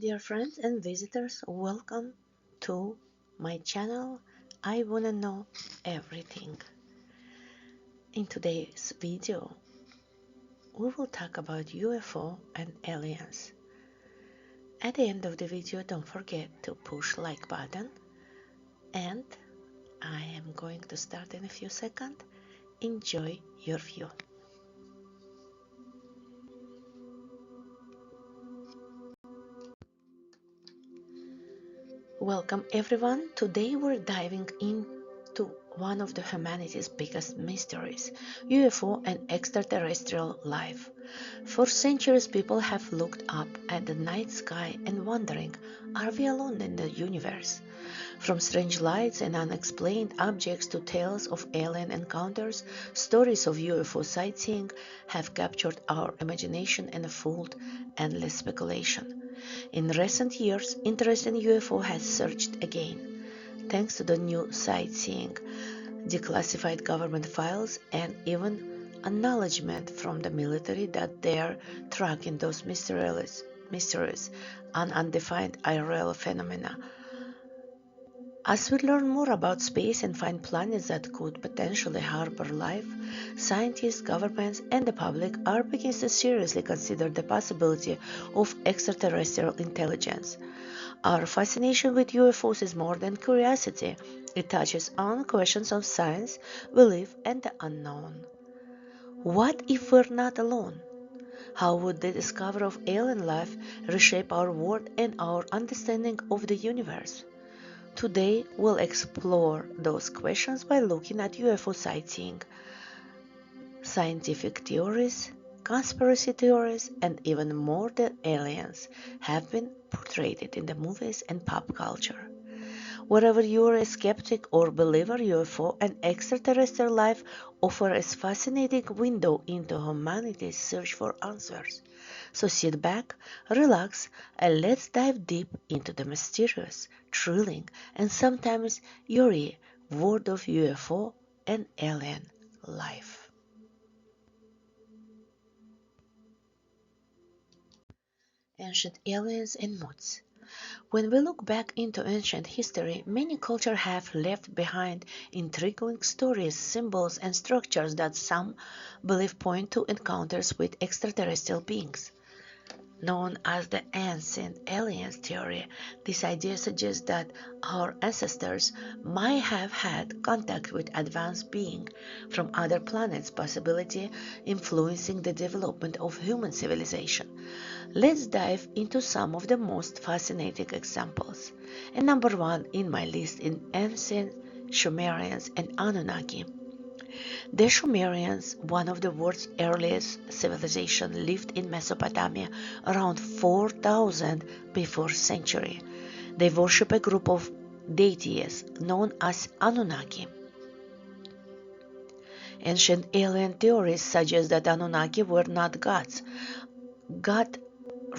Dear friends and visitors, welcome to my channel. I wanna know everything. In today's video, we will talk about UFO and aliens. At the end of the video, don't forget to push like button, and I am going to start in a few seconds. Enjoy your view. Welcome everyone. Today we're diving into one of the humanity's biggest mysteries, UFO and extraterrestrial life. For centuries people have looked up at the night sky and wondering, are we alone in the universe? From strange lights and unexplained objects to tales of alien encounters, stories of UFO sightseeing have captured our imagination and fueled endless speculation. In recent years, interest in UFO has surged again, thanks to the new sightseeing, declassified government files, and even acknowledgement from the military that they're tracking those mysterious and undefined IRL phenomena. As we learn more about space and find planets that could potentially harbor life, scientists, governments, and the public are beginning to seriously consider the possibility of extraterrestrial intelligence. Our fascination with UFOs is more than curiosity. It touches on questions of science, belief, and the unknown. What if we're not alone? How would the discovery of alien life reshape our world and our understanding of the universe? Today, we'll explore those questions by looking at UFO sightseeing, scientific theories, conspiracy theories, and even more that aliens have been portrayed in the movies and pop culture. Whether you're a skeptic or believer, UFO and extraterrestrial life offer a fascinating window into humanity's search for answers. So sit back, relax, and let's dive deep into the mysterious, thrilling, and sometimes eerie world of UFO and alien life. Ancient aliens and myths. When we look back into ancient history, many cultures have left behind intriguing stories, symbols, and structures that some believe point to encounters with extraterrestrial beings. Known as the Ancient Aliens theory, this idea suggests that our ancestors might have had contact with advanced beings from other planets, possibly influencing the development of human civilization. Let's dive into some of the most fascinating examples. And number one in my list is ancient Sumerians and Anunnaki. The Sumerians, one of the world's earliest civilizations, lived in Mesopotamia around 4000 before century. They worship a group of deities known as Anunnaki. Ancient alien theories suggest that Anunnaki were not gods, God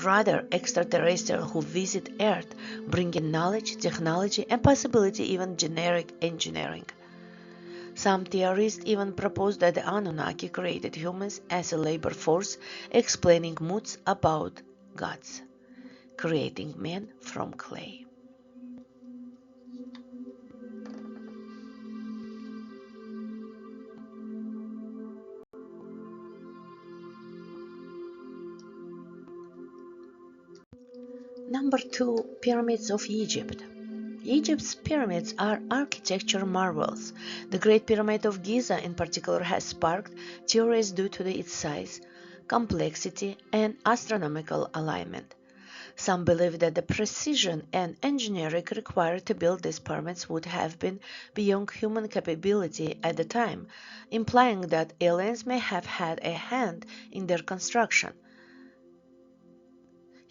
rather extraterrestrials who visit Earth, bringing knowledge, technology, and possibility even generic engineering. Some theorists even propose that the Anunnaki created humans as a labor force, explaining myths about gods, creating men from clay. Number two, Pyramids of Egypt. Egypt's pyramids are architecture marvels. The Great Pyramid of Giza in particular has sparked theories due to its size, complexity, and astronomical alignment. Some believe that the precision and engineering required to build these pyramids would have been beyond human capability at the time, implying that aliens may have had a hand in their construction.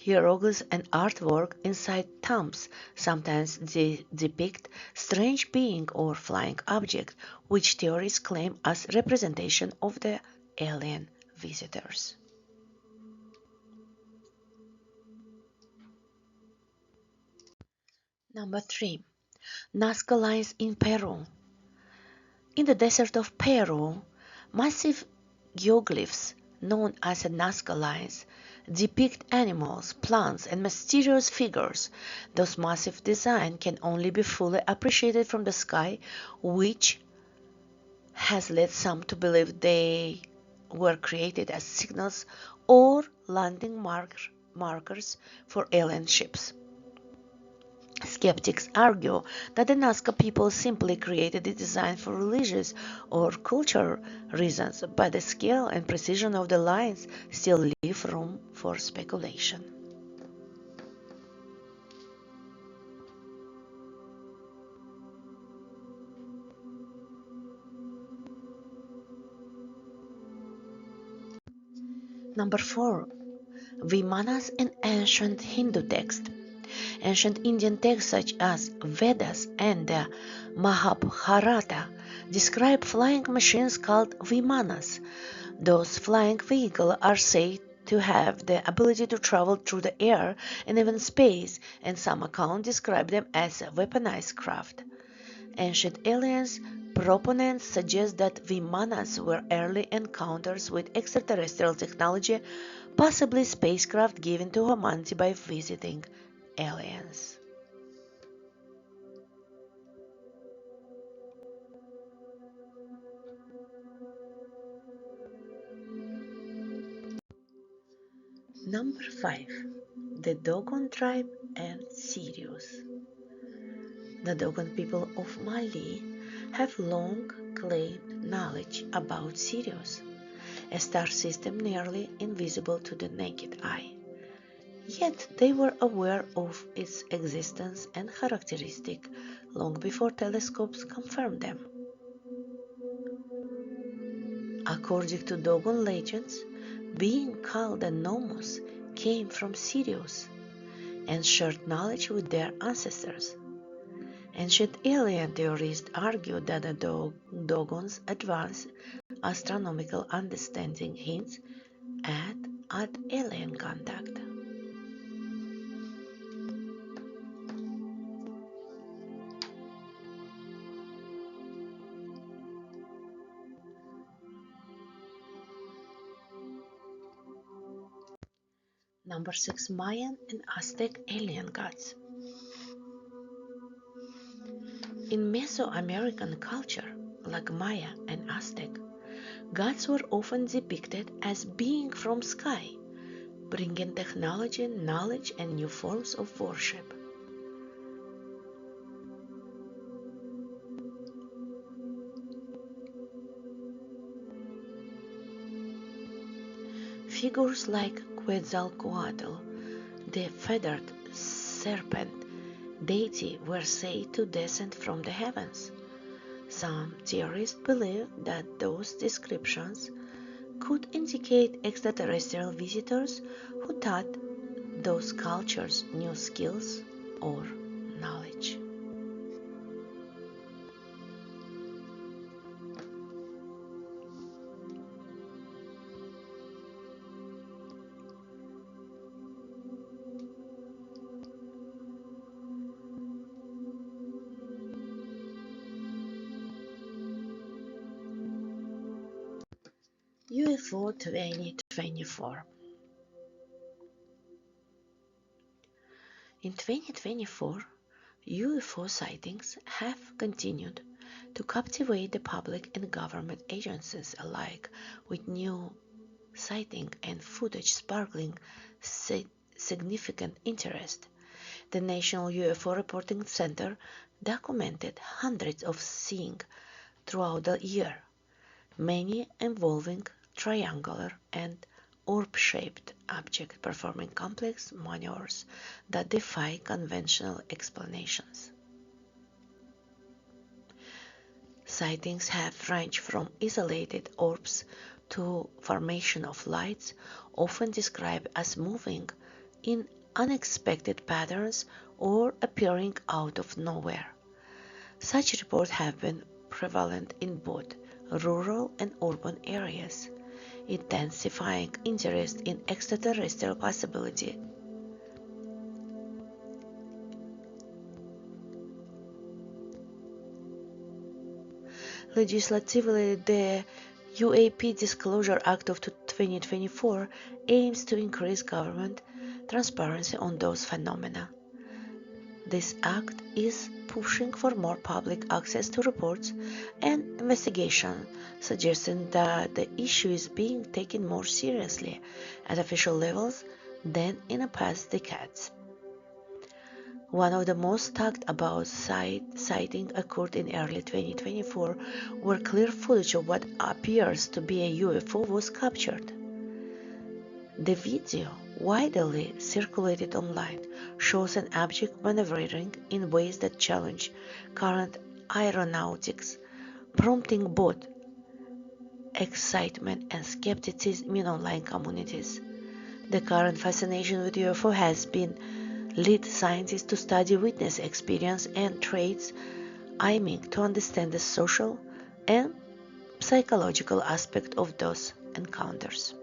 Hieroglyphs and artwork inside tombs sometimes depict strange beings or flying objects, which theorists claim as representation of the alien visitors. Number 3. Nazca Lines in Peru. In the desert of Peru, massive geoglyphs known as Nazca Lines depict animals, plants, and mysterious figures. Those massive designs can only be fully appreciated from the sky, which has led some to believe they were created as signals or landing markers for alien ships. Skeptics argue that the Nazca people simply created the design for religious or cultural reasons, but the scale and precision of the lines still leave room for speculation. Number 4. Vimanas in ancient Hindu text. Ancient Indian texts such as Vedas and the Mahabharata describe flying machines called Vimanas. Those flying vehicles are said to have the ability to travel through the air and even space, and some accounts describe them as weaponized craft. Ancient aliens proponents suggest that Vimanas were early encounters with extraterrestrial technology, possibly spacecraft given to humanity by visiting aliens. Number 5. The Dogon tribe and Sirius. The Dogon people of Mali have long claimed knowledge about Sirius, a star system nearly invisible to the naked eye. Yet they were aware of its existence and characteristic long before telescopes confirmed them. According to Dogon legends, being called a Nomos came from Sirius and shared knowledge with their ancestors. Ancient alien theorists argue that the Dogon's advanced astronomical understanding hints at alien contact. Number 6. Mayan and Aztec alien gods. In Mesoamerican culture, like Maya and Aztec, gods were often depicted as being from sky, bringing technology, knowledge, and new forms of worship. Figures like Quetzalcoatl, the feathered serpent deity, were said to descend from the heavens. Some theorists believe that those descriptions could indicate extraterrestrial visitors who taught those cultures new skills or knowledge. UFO 2024. In 2024, UFO sightings have continued to captivate the public and government agencies alike, with new sighting and footage sparkling significant interest. The National UFO Reporting Center documented hundreds of seeing throughout the year, many involving triangular and orb-shaped objects performing complex maneuvers that defy conventional explanations. Sightings have ranged from isolated orbs to formation of lights, often described as moving in unexpected patterns or appearing out of nowhere. Such reports have been prevalent in both rural and urban areas, intensifying interest in extraterrestrial possibility. Legislatively, the UAP Disclosure Act of 2024 aims to increase government transparency on those phenomena. This act is pushing for more public access to reports and investigation, suggesting that the issue is being taken more seriously at official levels than in the past decades. One of the most talked about sighting occurred in early 2024, where clear footage of what appears to be a UFO was captured. The video, widely circulated online, shows an object maneuvering in ways that challenge current aeronautics, prompting both excitement and skepticism in online communities. The current fascination with UFO has been lead scientists to study witness experience and traits, aiming to understand the social and psychological aspect of those encounters.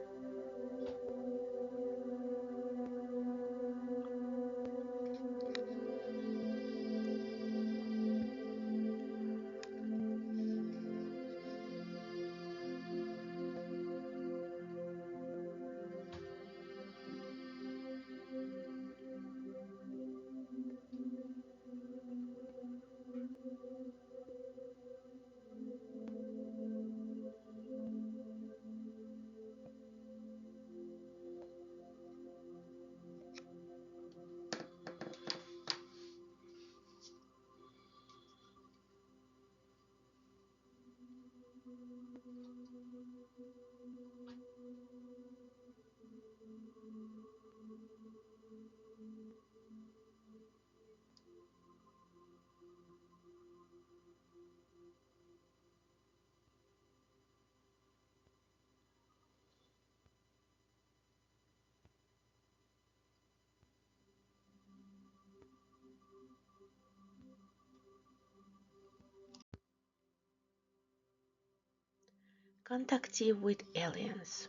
Contactee with aliens.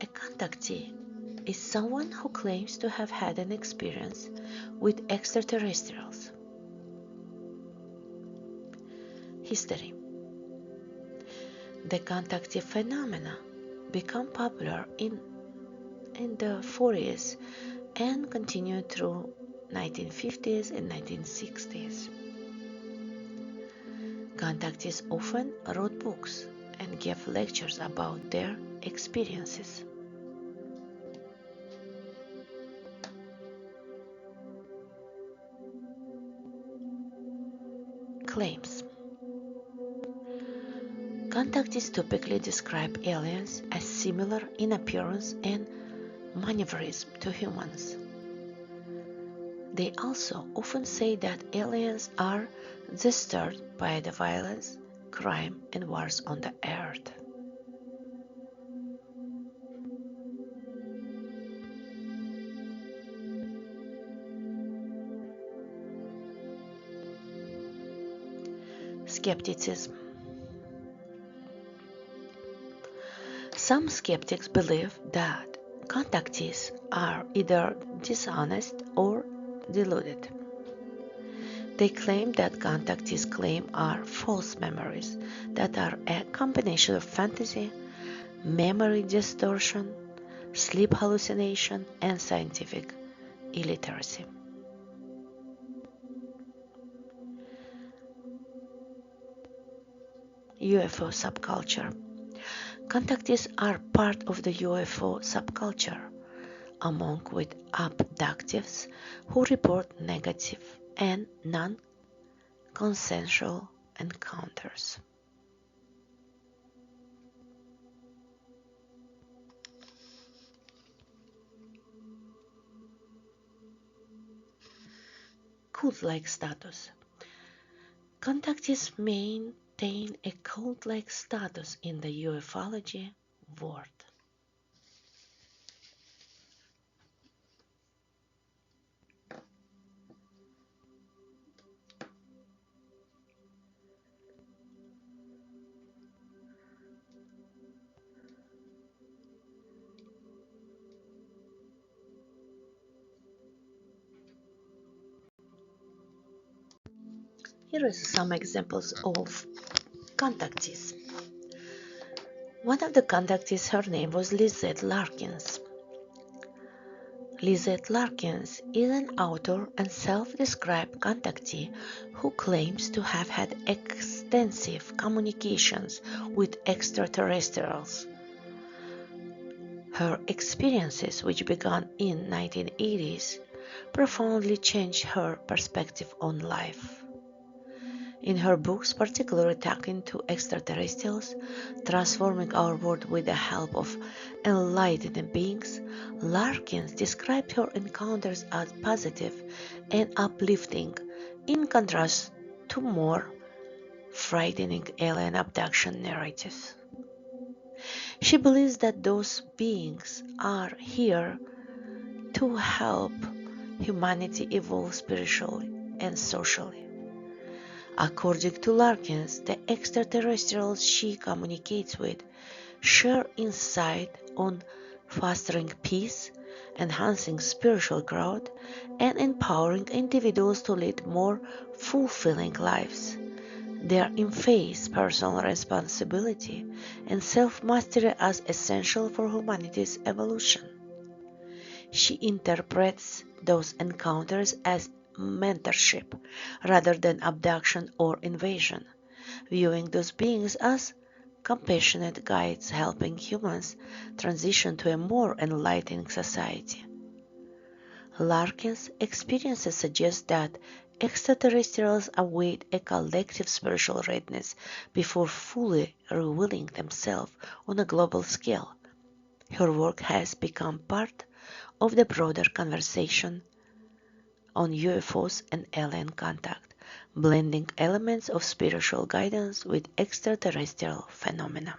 A contactee is someone who claims to have had an experience with extraterrestrials. History. The contactee phenomena became popular in the 40s and continued through 1950s and 1960s. Contactees often wrote books and gave lectures about their experiences. Claims. Contactees typically describe aliens as similar in appearance and mannerism to humans. They also often say that aliens are disturbed by the violence, crime, and wars on the earth. Skepticism. Some skeptics believe that contactees are either dishonest or deluded. They claim that contactees claim are false memories that are a combination of fantasy, memory distortion, sleep hallucination, and scientific illiteracy. UFO subculture. Contactees are part of the UFO subculture, among with abductees who report negative and non-consensual encounters. Cult-like status. Contactees maintain a cult-like status in the ufology world. Here are some examples of contactees. One of the contactees, her name was Lizette Larkins. Lizette Larkins is an author and self-described contactee who claims to have had extensive communications with extraterrestrials. Her experiences, which began in 1980s, profoundly changed her perspective on life. In her books, particularly Talking to Extraterrestrials, Transforming Our World with the Help of Enlightened Beings, Larkins described her encounters as positive and uplifting, in contrast to more frightening alien abduction narratives. She believes that those beings are here to help humanity evolve spiritually and socially. According to Larkins, the extraterrestrials she communicates with share insight on fostering peace, enhancing spiritual growth, and empowering individuals to lead more fulfilling lives. They emphasize personal responsibility and self-mastery as essential for humanity's evolution. She interprets those encounters as mentorship rather than abduction or invasion, viewing those beings as compassionate guides helping humans transition to a more enlightened society. Larkin's experiences suggest that extraterrestrials await a collective spiritual readiness before fully revealing themselves on a global scale. Her work has become part of the broader conversation on UFOs and alien contact, blending elements of spiritual guidance with extraterrestrial phenomena.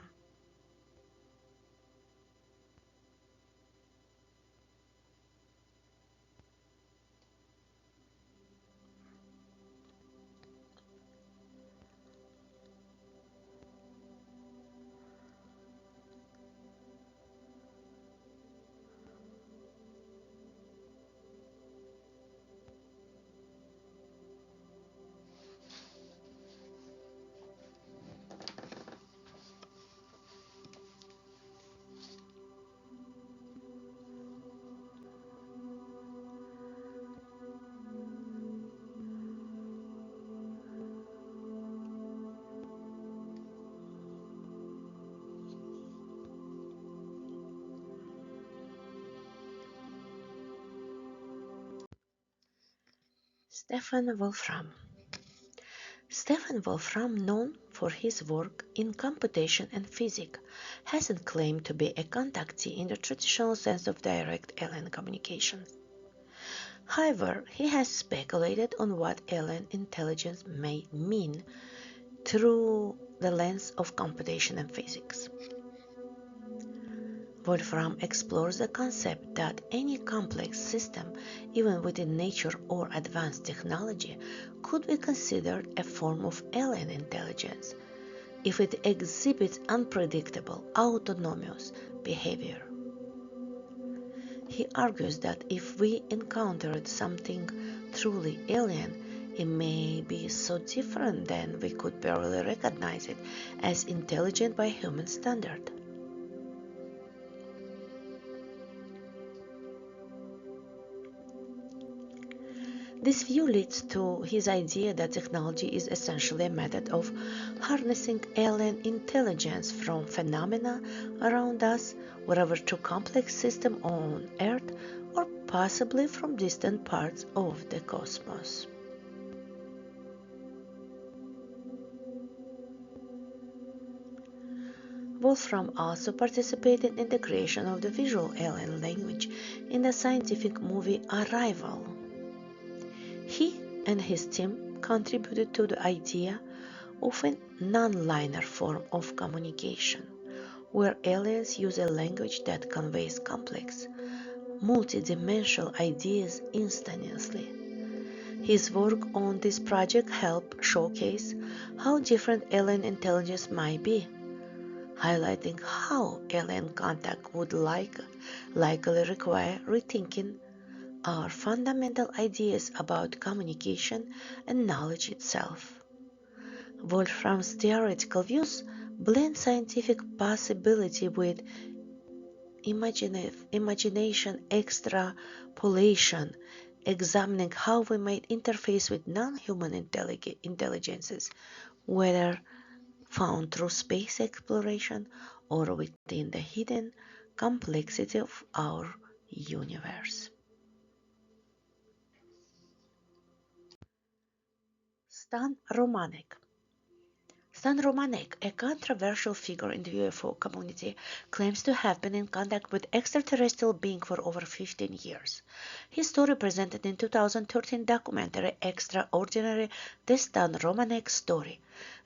Stephen Wolfram. Stephen Wolfram, known for his work in computation and physics, hasn't claimed to be a contactee in the traditional sense of direct alien communication. However, he has speculated on what alien intelligence may mean through the lens of computation and physics. Wolfram explores the concept that any complex system, even within nature or advanced technology, could be considered a form of alien intelligence if it exhibits unpredictable, autonomous behavior. He argues that if we encountered something truly alien, it may be so different that we could barely recognize it as intelligent by human standard. This view leads to his idea that technology is essentially a method of harnessing alien intelligence from phenomena around us, whether through complex systems on Earth or possibly from distant parts of the cosmos. Wolfram also participated in the creation of the visual alien language in the scientific movie Arrival. He and his team contributed to the idea of a non-linear form of communication, where aliens use a language that conveys complex, multidimensional ideas instantaneously. His work on this project helped showcase how different alien intelligence might be, highlighting how alien contact would likely require rethinking our fundamental ideas about communication and knowledge itself. Wolfram's theoretical views blend scientific possibility with imagination extrapolation, examining how we might interface with non-human intelligences, whether found through space exploration or within the hidden complexity of our universe. Stan Romanek. Stan Romanek, a controversial figure in the UFO community, claims to have been in contact with extraterrestrial beings for over 15 years. His story presented in 2013 documentary Extraordinary: The Stan Romanek Story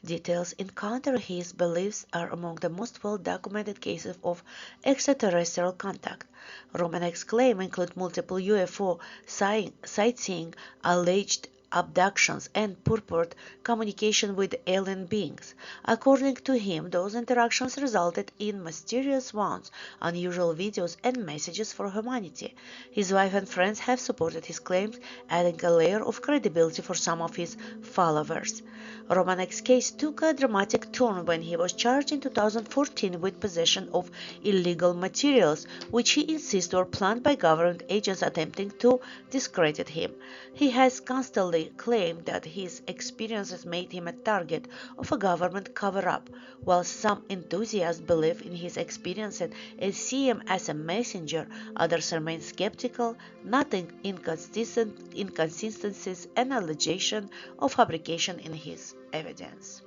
details encounter his beliefs are among the most well-documented cases of extraterrestrial contact. Romanek's claims include multiple UFO sightseeing, alleged abductions, and purported communication with alien beings. According to him, those interactions resulted in mysterious ones, unusual videos, and messages for humanity. His wife and friends have supported his claims, adding a layer of credibility for some of his followers. Romanek's case took a dramatic turn when he was charged in 2014 with possession of illegal materials, which he insists were planned by government agents attempting to discredit him. He has constantly claimed that his experiences made him a target of a government cover-up, while some enthusiasts believe in his experiences and see him as a messenger. Others remain skeptical, noting inconsistencies and allegations of fabrication in his evidence.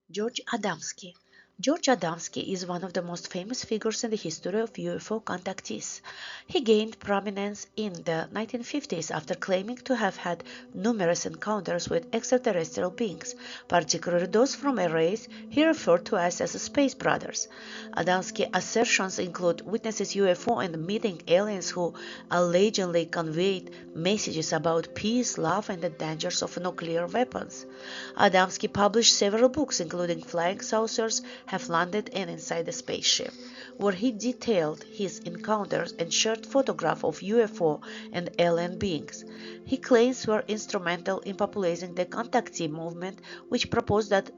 George Adamski. George Adamski is one of the most famous figures in the history of UFO contactees. He gained prominence in the 1950s after claiming to have had numerous encounters with extraterrestrial beings, particularly those from a race he referred to as Space Brothers. Adamski's assertions include witnessing UFO and meeting aliens who allegedly conveyed messages about peace, love, and the dangers of nuclear weapons. Adamski published several books, including Flying Saucers Have Landed and Inside the Spaceship, where he detailed his encounters and shared photographs of UFO and alien beings. His claims were instrumental in popularizing the contactee movement, which proposed that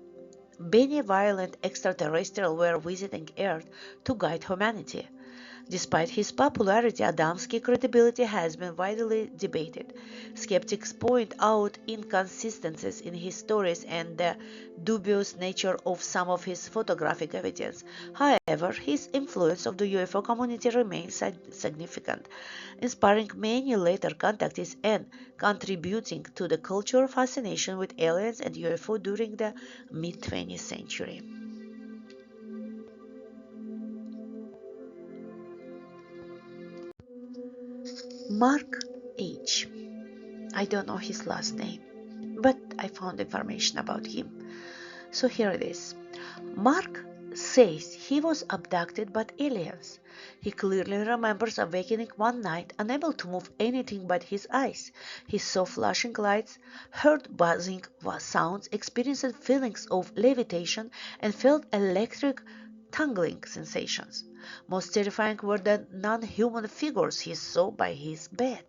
benevolent extraterrestrials were visiting Earth to guide humanity. Despite his popularity, Adamski's credibility has been widely debated. Skeptics point out inconsistencies in his stories and the dubious nature of some of his photographic evidence. However, his influence on the UFO community remains significant, inspiring many later contactees and contributing to the cultural fascination with aliens and UFO during the mid-20th century. Mark H. I don't know his last name, but I found information about him. So here it is. Mark says he was abducted by aliens. He clearly remembers awakening one night, unable to move anything but his eyes. He saw flashing lights, heard buzzing sounds, experienced feelings of levitation, and felt electric tingling sensations. Most terrifying were the non-human figures he saw by his bed.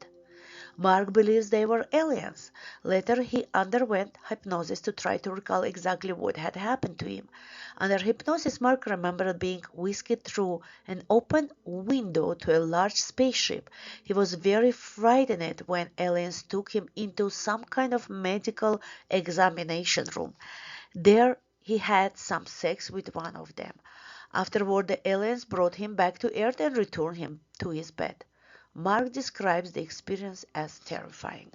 Mark believes they were aliens. Later, he underwent hypnosis to try to recall exactly what had happened to him. Under hypnosis, Mark remembered being whisked through an open window to a large spaceship. He was very frightened when aliens took him into some kind of medical examination room. There, he had some sex with one of them. Afterward, the aliens brought him back to Earth and returned him to his bed. Mark describes the experience as terrifying.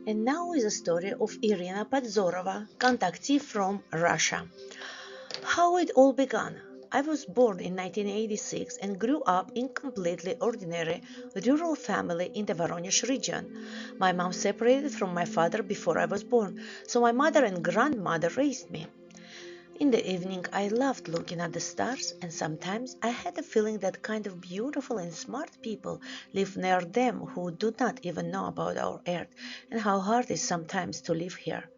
And now is a story of Irina Padzorova, contactee from Russia. How it all began. I was born in 1986 and grew up in completely ordinary rural family in the Voronezh region. My mom separated from my father before I was born, so my mother and grandmother raised me. In the evening, I loved looking at the stars, and sometimes I had a feeling that kind of beautiful and smart people live near them who do not even know about our Earth and how hard it is sometimes to live here.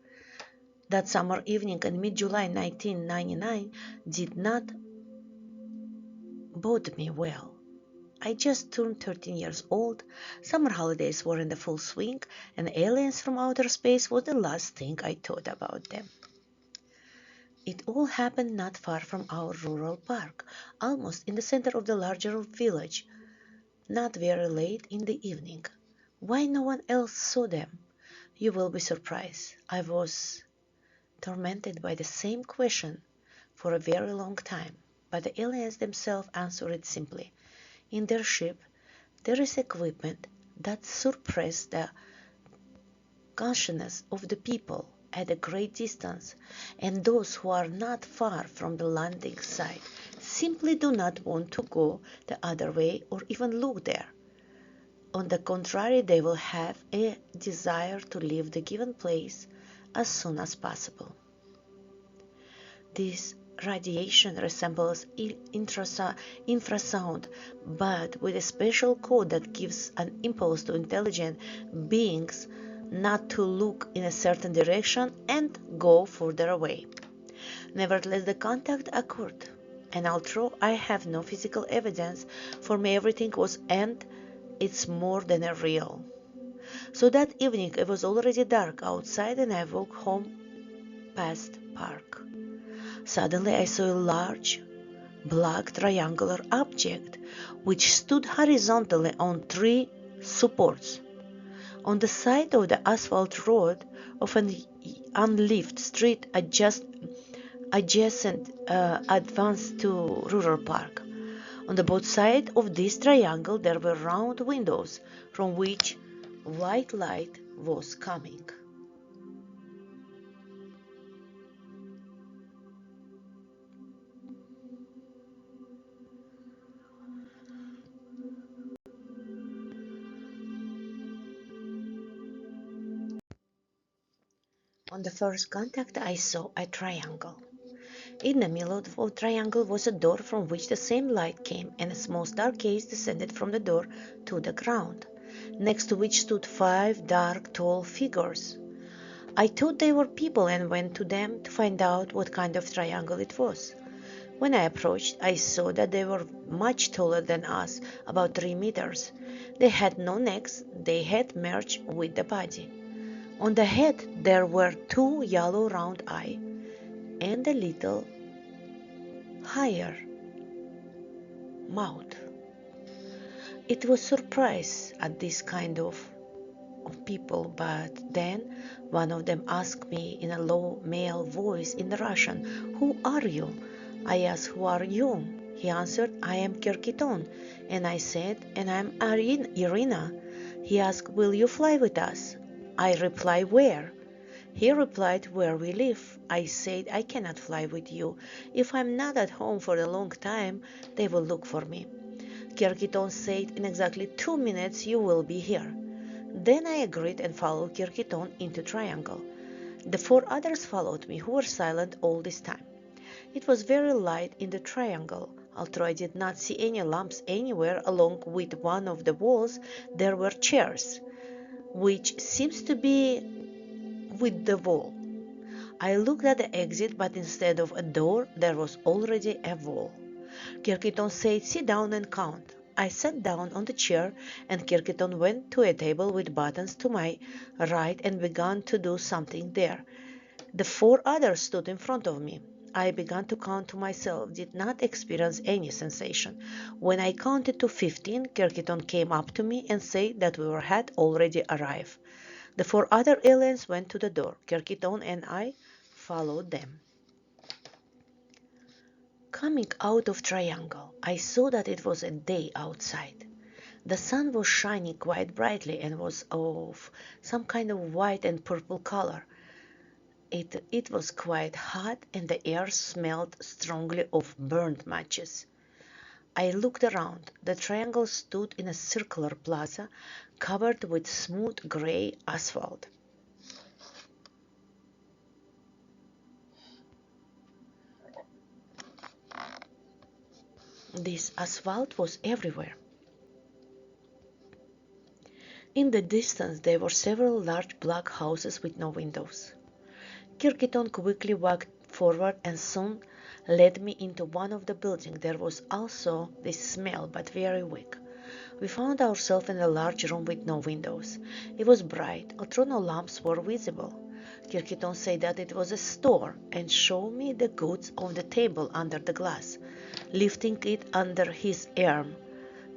That summer evening in mid-July 1999 did not bode me well. I just turned 13 years old, summer holidays were in the full swing, and aliens from outer space was the last thing I thought about them. It all happened not far from our rural park, almost in the center of the larger village, not very late in the evening. Why no one else saw them? You will be surprised. I was tormented by the same question for a very long time, but the aliens themselves answered it simply. In their ship, there is equipment that suppresses the consciousness of the people at a great distance, and those who are not far from the landing site simply do not want to go the other way or even look there. On the contrary, they will have a desire to leave the given place as soon as possible. This radiation resembles infrasound, but with a special code that gives an impulse to intelligent beings not to look in a certain direction and go further away. Nevertheless, the contact occurred, and although I have no physical evidence, for me everything was and it's more than a real. So that evening it was already dark outside and I walked home past park. Suddenly I saw a large, black triangular object which stood horizontally on three supports. On the side of the asphalt road of an unlit street adjacent advanced to Rural Park. On the both sides of this triangle there were round windows from which white light was coming. On the first contact I saw a triangle. In the middle of the triangle was a door from which the same light came, and a small staircase descended from the door to the ground, next to which stood 5 dark, tall figures. I thought they were people and went to them to find out what kind of triangle it was. When I approached, I saw that they were much taller than us, about 3 meters. They had no necks, they had merged with the body. On the head there were 2 yellow round eyes, and a little higher mouth. It was surprise at this kind of people, but then one of them asked me in a low male voice in Russian, "Who are you?" I asked, "Who are you?" He answered, "I am Kirkiton." And I said, "And I am Irina." He asked, "Will you fly with us?" I replied, "Where?" He replied, "Where we live." I said, "I cannot fly with you. If I am not at home for a long time, they will look for me." Kirkiton said, "In exactly 2 minutes you will be here." Then I agreed and followed Kirkiton into Triangle. The 4 others followed me, who were silent all this time. It was very light in the triangle. Although I did not see any lamps anywhere, along with one of the walls there were chairs, which seems to be with the wall. I looked at the exit, but instead of a door, there was already a wall. Kirkiton said, "Sit down and count." I sat down on the chair, and Kirkiton went to a table with buttons to my right and began to do something there. The 4 others stood in front of me. I began to count to myself, did not experience any sensation. When I counted to 15, Kirkiton came up to me and said that we had already arrived. The 4 other aliens went to the door. Kirkiton and I followed them. Coming out of Triangle, I saw that it was a day outside. The sun was shining quite brightly and was of some kind of white and purple color. It was quite hot and the air smelled strongly of burnt matches. I looked around. The triangle stood in a circular plaza covered with smooth gray asphalt. This asphalt was everywhere. In the distance there were several large black houses with no windows. Kirkiton quickly walked forward and soon led me into one of the buildings. There was also this smell, but very weak. We found ourselves in a large room with no windows. It was bright, although no lamps were visible. Kirkiton said that it was a store and showed me the goods on the table under the glass, lifting it under his arm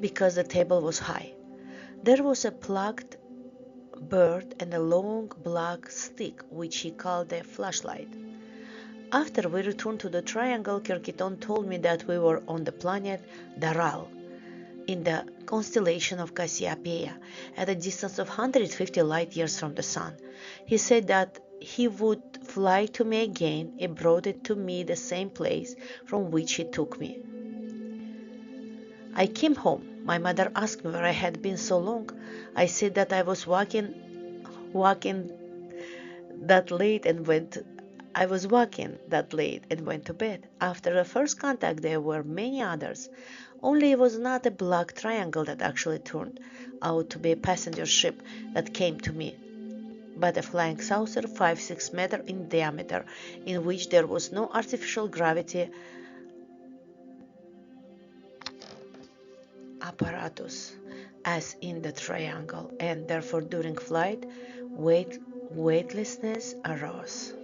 because the table was high. There was a plucked bird and a long black stick which he called a flashlight. After we returned to the triangle, Kirkiton told me that we were on the planet Daral, in the constellation of Cassiopeia, at a distance of 150 light years from the Sun. He said that he would fly to me again and brought it to me the same place from which he took me. I came home. My mother asked me where I had been so long. I said that I was walking that late and went to bed. After the first contact, there were many others. Only it was not a black triangle that actually turned out to be a passenger ship that came to me, but a flying saucer 5-6 meters in diameter, in which there was no artificial gravity apparatus as in the triangle, and therefore during flight weightlessness arose.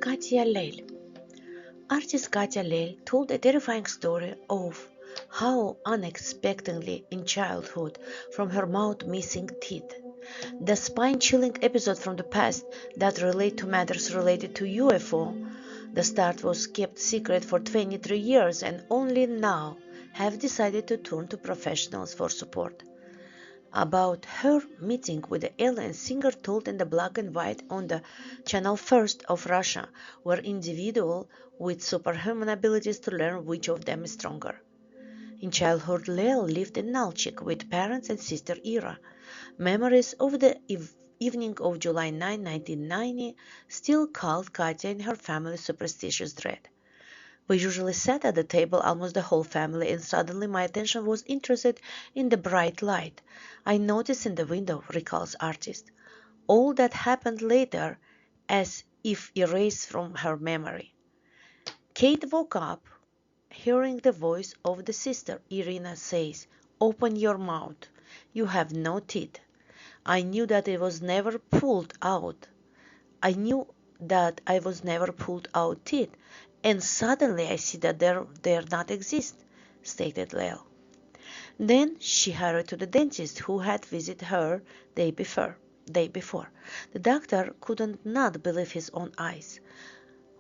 Katya Leil. Artist Katya Leil told a terrifying story of how unexpectedly in childhood, from her mouth missing teeth, the spine-chilling episode from the past that relate to matters related to UFO, the start was kept secret for 23 years and only now have decided to turn to professionals for support. About her meeting with the alien, Singer told in the black and white on the channel First of Russia, where individuals with superhuman abilities to learn which of them is stronger. In childhood, Leo lived in Nalchik with parents and sister Ira. Memories of the evening of July 9, 1990 still called Katya and her family superstitious dread. We usually sat at the table, almost the whole family, and suddenly my attention was interested in the bright light I noticed in the window, recalls artist. All that happened later as if erased from her memory. Kate woke up, hearing the voice of the sister. Irina says, "Open your mouth. You have no teeth." I knew that it was never pulled out. I knew that I was never pulled out teeth, and suddenly I see that there not exist, stated Leo. Then she hurried to the dentist who had visited her day before. The doctor could not believe his own eyes.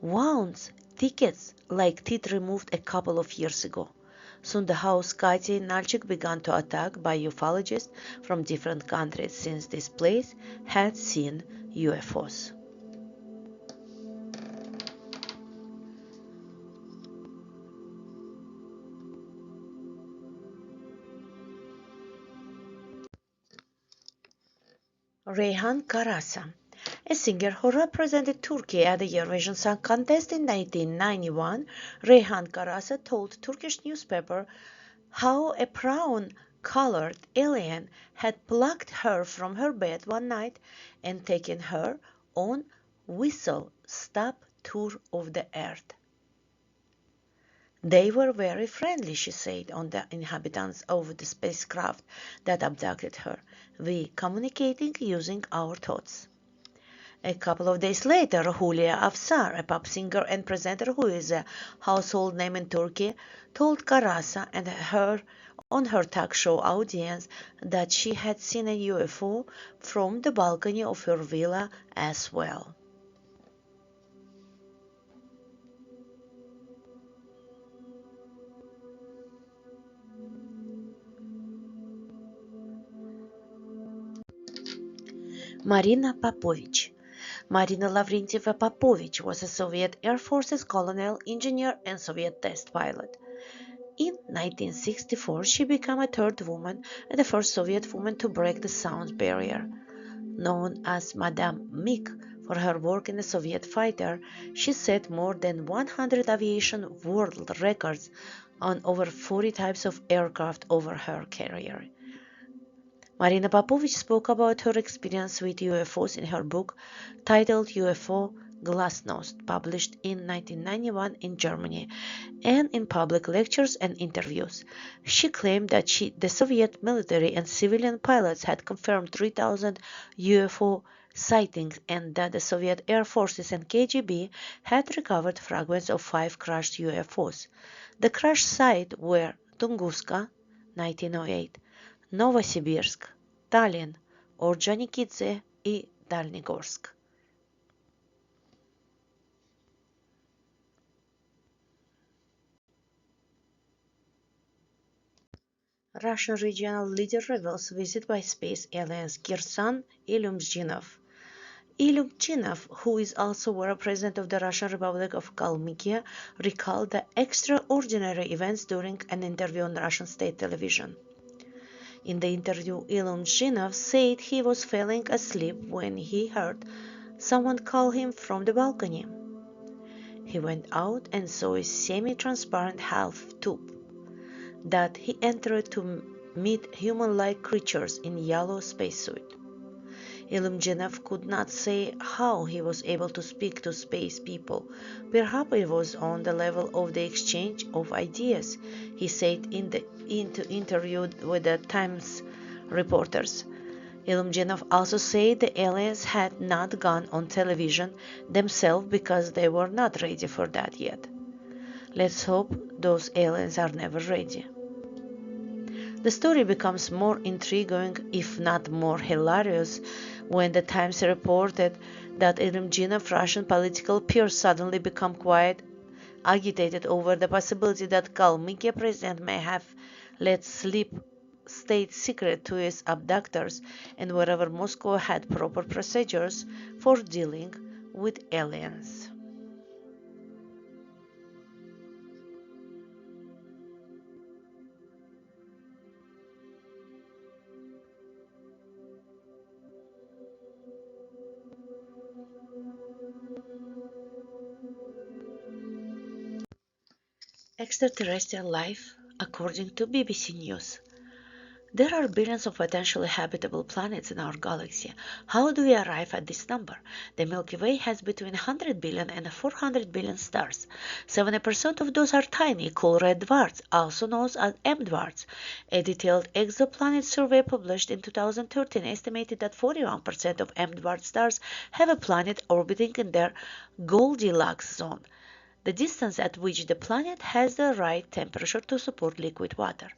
Wounds, tickets, like teeth removed a couple of years ago. Soon the house Katya in Nalchik began to attack by ufologists from different countries, since this place had seen UFOs. Reyhan Karasa, a singer who represented Turkey at the Eurovision Song Contest in 1991, Reyhan Karasa told Turkish newspaper how a brown-colored alien had plucked her from her bed one night and taken her on whistle-stop tour of the earth. They were very friendly, she said, on the inhabitants of the spacecraft that abducted her. We communicating using our thoughts. A couple of days later, Hulya Afsar, a pop singer and presenter who is a household name in Turkey, told Karasa and her on her talk show audience that she had seen a UFO from the balcony of her villa as well. Marina Popovich. Marina Lavrentieva Popovich was a Soviet Air Force's colonel, engineer, and Soviet test pilot. In 1964, she became a third woman and the first Soviet woman to break the sound barrier. Known as Madame Mik For her work in the Soviet fighter, she set more than 100 aviation world records on over 40 types of aircraft over her career. Marina Popovich spoke about her experience with UFOs in her book titled UFO Glasnost, published in 1991 in Germany, and in public lectures and interviews. She claimed that the Soviet military and civilian pilots had confirmed 3,000 UFO sightings and that the Soviet Air Forces and KGB had recovered fragments of 5 crashed UFOs. The crash sites were Tunguska, 1908, Novosibirsk, Tallinn, Orджоникидзе и Дальнегорск. Russian regional leader reveals visit by space aliens Kirsan Ilyumzhinov. Ilyumzhinov, who is also war president of the Russian Republic of Kalmykia, recalled the extraordinary events during an interview on Russian state television. In the interview, Ilyumzhinov said he was falling asleep when he heard someone call him from the balcony. He went out and saw a semi-transparent half tube that he entered to meet human-like creatures in yellow spacesuit. Ilyumzhinov could not say how he was able to speak to space people. Perhaps it was on the level of the exchange of ideas, he said in the interview with the Times reporters. Ilyumzhinov also said the aliens had not gone on television themselves because they were not ready for that yet. Let's hope those aliens are never ready. The story becomes more intriguing, if not more hilarious, when the Times reported that Ilyumzhinov's Russian political peers suddenly become quite agitated over the possibility that Kalmykia president may have let slip state secret to his abductors, and wherever Moscow had proper procedures for dealing with aliens. Extraterrestrial life, according to BBC News. There are billions of potentially habitable planets in our galaxy. How do we arrive at this number? The Milky Way has between 100 billion and 400 billion stars. 70% of those are tiny, cool red dwarfs, also known as M dwarfs. A detailed exoplanet survey published in 2013 estimated that 41% of M dwarf stars have a planet orbiting in their Goldilocks zone, the distance at which the planet has the right temperature to support liquid water.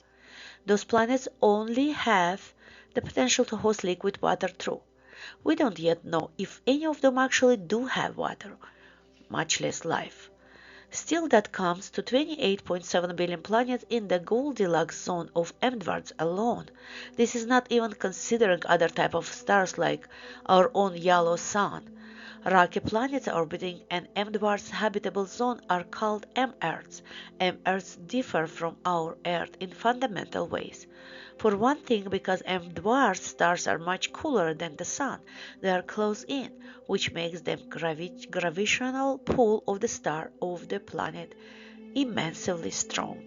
Those planets only have the potential to host liquid water through. We don't yet know if any of them actually do have water, much less life. Still, that comes to 28.7 billion planets in the Goldilocks zone of M dwarfs alone. This is not even considering other types of stars like our own yellow sun. Rocky planets orbiting an M-dwarf's habitable zone are called M-Earths. M-Earths differ from our Earth in fundamental ways. For one thing, because M-dwarf stars are much cooler than the Sun, they are close in, which makes the gravitational pull of the star of the planet immensely strong.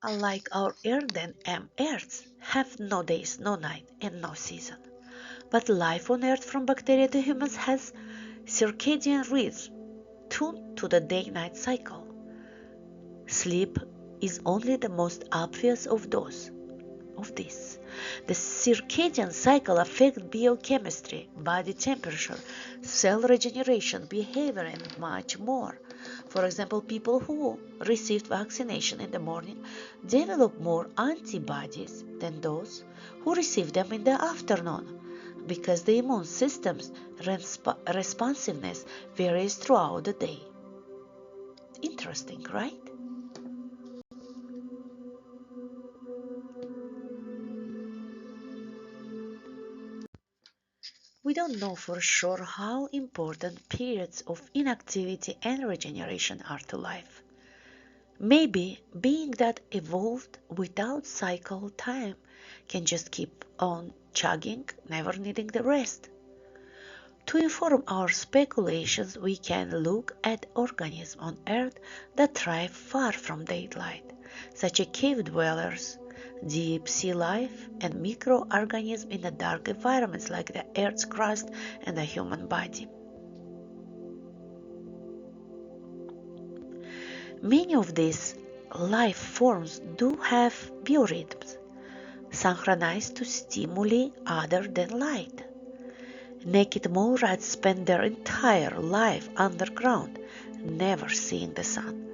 Unlike our Earth and M-Earths have no days, no night, and no season. But life on Earth from bacteria to humans has circadian rhythms tuned to the day-night cycle. Sleep is only the most obvious of these. The circadian cycle affects biochemistry, body temperature, cell regeneration, behavior, and much more. For example, people who received vaccination in the morning develop more antibodies than those who receive them in the afternoon, because the immune system's responsiveness varies throughout the day. Interesting, right? We don't know for sure how important periods of inactivity and regeneration are to life. Maybe being that evolved without cycle time can just keep on chugging, never needing the rest. To inform our speculations, we can look at organisms on Earth that thrive far from daylight, such as cave dwellers, deep sea life, and microorganisms in the dark environments like the Earth's crust and the human body. Many of these life forms do have biorhythms, synchronized to stimuli other than light. Naked mole rats spend their entire life underground, never seeing the sun,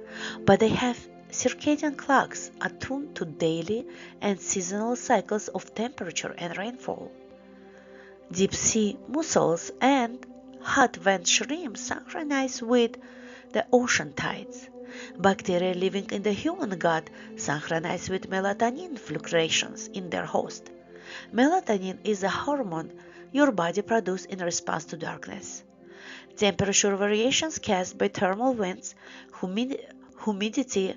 but they have circadian clocks attuned to daily and seasonal cycles of temperature and rainfall. Deep sea mussels and hot vent shrimp synchronize with the ocean tides. Bacteria living in the human gut synchronize with melatonin fluctuations in their host. Melatonin is a hormone your body produces in response to darkness. Temperature variations caused by thermal winds, humidity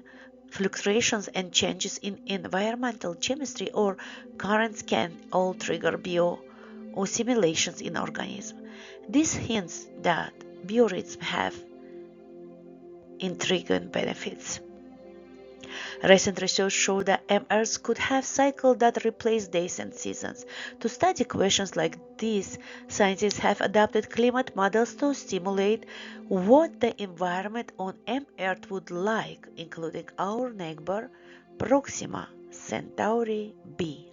fluctuations, and changes in environmental chemistry or currents can all trigger bioassimilations in organisms. This hints that biorhythms have intriguing benefits. Recent research showed that Earths could have cycles that replace days and seasons. To study questions like these, scientists have adapted climate models to simulate what the environment on Earth would like, including our neighbor Proxima Centauri b.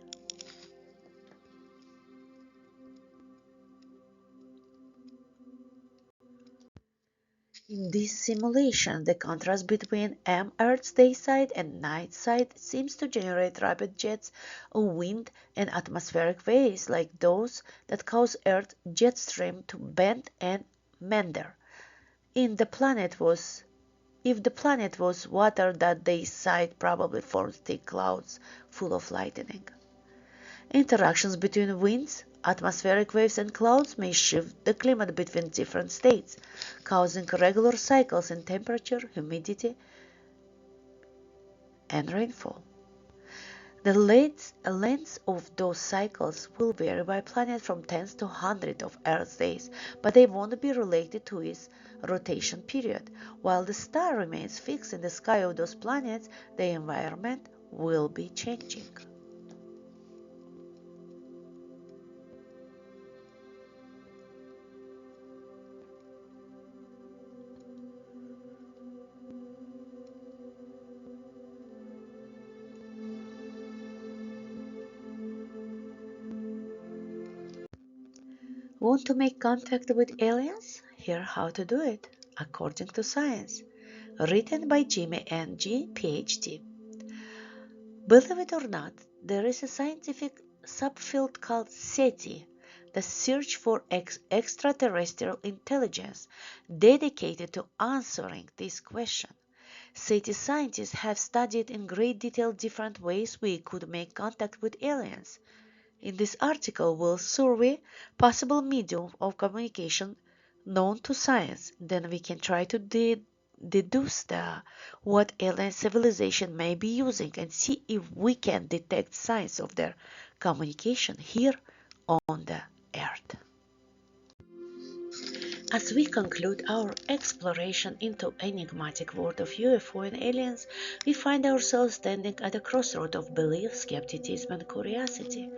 In this simulation, the contrast between Earth's dayside and nightside seems to generate rapid jets of wind and atmospheric waves like those that cause Earth's jet stream to bend and meander. If the planet was water, that dayside probably forms thick clouds full of lightning. Interactions between winds, atmospheric waves, and clouds may shift the climate between different states, causing irregular cycles in temperature, humidity, and rainfall. The length of those cycles will vary by planet from tens to hundreds of Earth days, but they won't be related to its rotation period. While the star remains fixed in the sky of those planets, the environment will be changing. Want to make contact with aliens? Here how to do it, according to science. Written by Jimmy N. G. PhD. Believe it or not, there is a scientific subfield called SETI, the search for extraterrestrial intelligence, dedicated to answering this question. SETI scientists have studied in great detail different ways we could make contact with aliens. In this article, we'll survey possible mediums of communication known to science. Then we can try to deduce what alien civilization may be using and see if we can detect signs of their communication here on the Earth. As we conclude our exploration into enigmatic world of UFO and aliens, we find ourselves standing at a crossroad of belief, skepticism, and curiosity.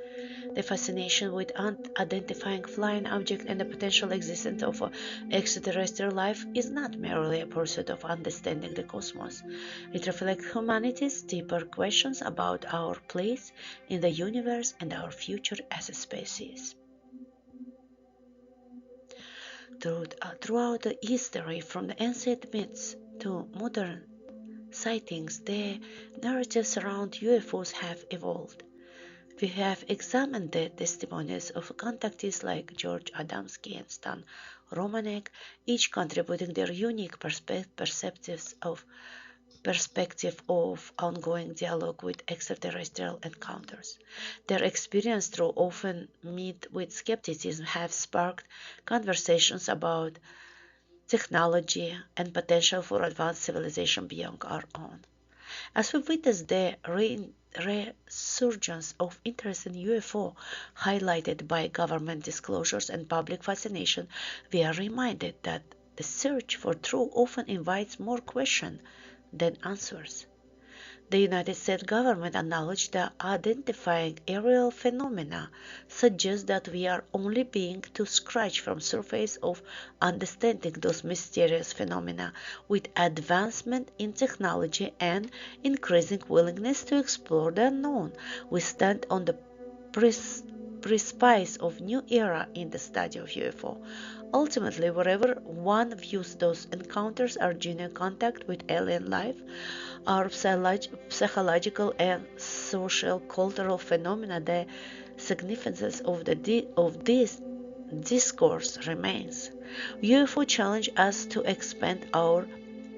The fascination with identifying flying objects and the potential existence of extraterrestrial life is not merely a pursuit of understanding the cosmos. It reflects humanity's deeper questions about our place in the universe and our future as a species. Throughout the history, from the ancient myths to modern sightings, the narratives around UFOs have evolved. We have examined the testimonies of contactees like George Adamski and Stan Romanek, each contributing their unique perspectives of perspective of ongoing dialogue with extraterrestrial encounters. Their experience, though often met with skepticism, have sparked conversations about technology and potential for advanced civilization beyond our own. As we witness the resurgence of interest in UFO, highlighted by government disclosures and public fascination, we are reminded that the search for truth often invites more questions than answers. The United States government acknowledged that identifying aerial phenomena suggests that we are only beginning to scratch from surface of understanding those mysterious phenomena. With advancement in technology and increasing willingness to explore the unknown, we stand on the precipice of new era in the study of UFO. Ultimately, wherever one views those encounters are genuine contact with alien life, are psychological and social cultural phenomena, the significance of this discourse remains. UFO challenge us to expand our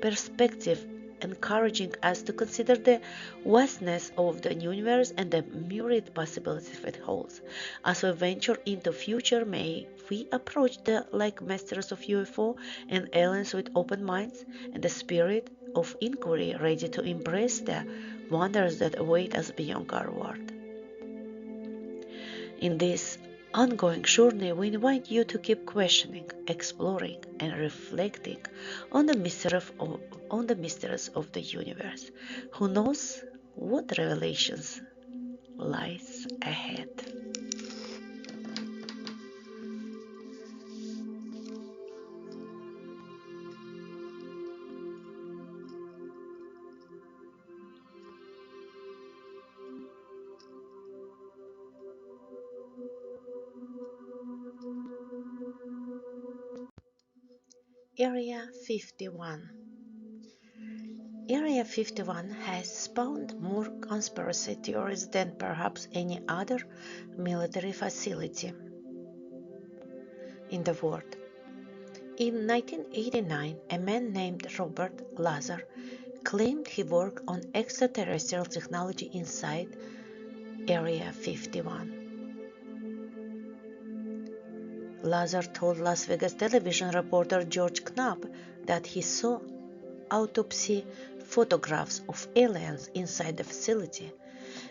perspective, encouraging us to consider the vastness of the universe and the myriad possibilities it holds. As we venture into future, may we approach the like masters of UFO and aliens with open minds and the spirit of inquiry, ready to embrace the wonders that await us beyond our world. In this ongoing journey, we invite you to keep questioning, exploring, and reflecting on on the mysteries of the universe. Who knows what revelations lies ahead? Area 51. Area 51 has spawned more conspiracy theories than perhaps any other military facility in the world. In 1989, a man named Robert Lazar claimed he worked on extraterrestrial technology inside Area 51. Lazar told Las Vegas television reporter George Knapp that he saw autopsy photographs of aliens inside the facility,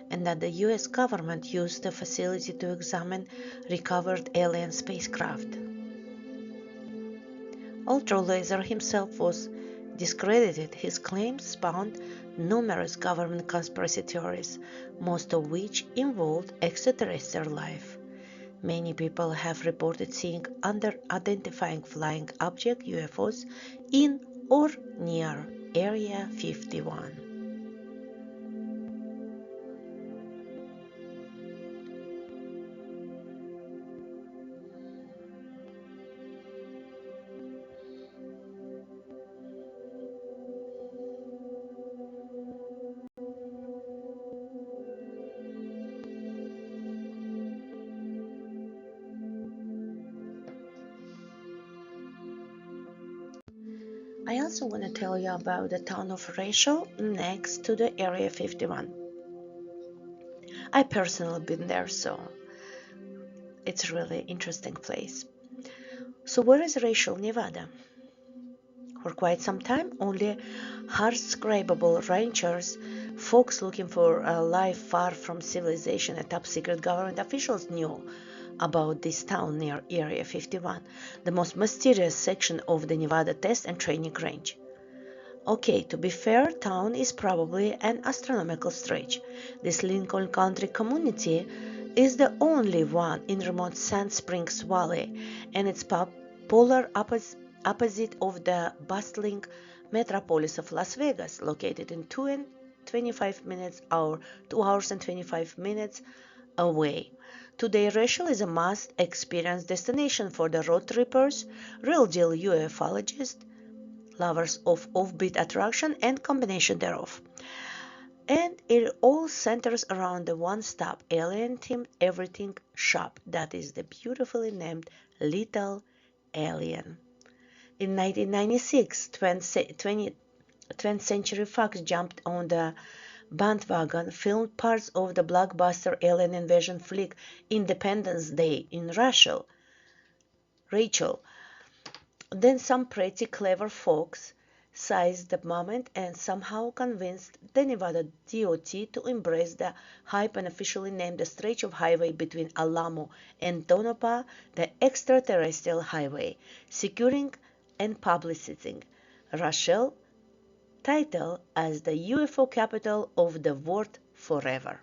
and that the US government used the facility to examine recovered alien spacecraft. Although Lazar himself was discredited, his claims spawned numerous government conspiracy theories, most of which involved extraterrestrial life. Many people have reported seeing identifying flying object UFOs in or near Area 51. I also want to tell you about the town of Rachel next to the Area 51. I personally been there, so it's a really interesting place. So where is Rachel, Nevada? For quite some time, only hardscrabable ranchers, folks looking for a life far from civilization, and top secret government officials knew about this town near Area 51, the most mysterious section of the Nevada Test and Training Range. Okay, to be fair, town is probably an astronomical stretch. This Lincoln Country community is the only one in remote Sand Springs Valley, and it's polar opposite of the bustling metropolis of Las Vegas, located in 2 hours and 25 minutes away. Today, Rachel is a must-experience destination for the road trippers, real-deal ufologists, lovers of offbeat attraction and combination thereof. And it all centers around the one-stop alien-themed everything shop that is the beautifully named Little Alien. In 1996, 20th Century Fox jumped on the bandwagon, filmed parts of the blockbuster alien invasion flick Independence Day in Rachel. Then some pretty clever folks seized the moment and somehow convinced the Nevada DOT to embrace the hype and officially named the stretch of highway between Alamo and Tonopah the Extraterrestrial Highway, securing and publicizing Rachel's title as the UFO capital of the world forever.